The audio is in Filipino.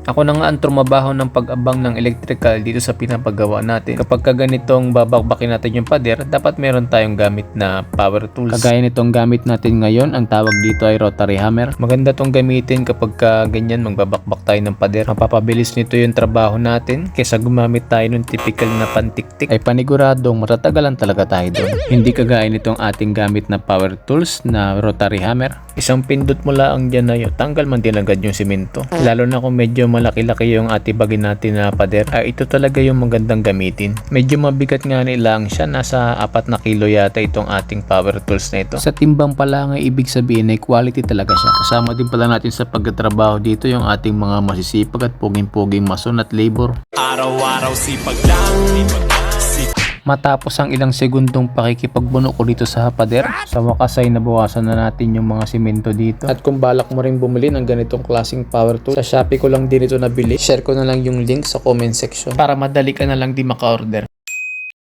Ako na nga ang trumabaho ng pag-abang ng electrical dito sa pinapagawa natin. Kapag ganitong babakbakin natin yung pader, dapat meron tayong gamit na power tools. Kagaya nitong gamit natin ngayon, ang tawag dito ay rotary hammer. Maganda tong gamitin kapag ganyan magbabakbak tayo ng pader. Mapapabilis nito yung trabaho natin kaysa gumamit tayo ng typical na pantiktik. Ay paniguradong matatagalan talaga tayo doon. Hindi kagaya nitong ating gamit na power tools na rotary hammer. Isang pindot mo lang dyan na yun, tanggal man din agad yung simento. Lalo na kung medyo malaki-laki yung atibagin natin na pader, ito talaga yung magandang gamitin. Medyo mabigat nga lang siya, nasa 4 na kilo yata itong ating power tools na ito. Sa timbang pala nga ibig sabihin ay quality talaga siya. Kasama din pala natin sa pagtatrabaho dito yung ating mga masisipag at puging-puging mason at labor. Araw-araw sipag lang. Matapos ang ilang segundong pakikipagbuno ko dito sa pader, sa wakas ay nabawasan na natin yung mga simento dito. At kung balak mo rin bumili ng ganitong klaseng power tool, sa Shopee ko lang din ito nabili. Share ko na lang yung link sa comment section para madali ka na lang di maka-order.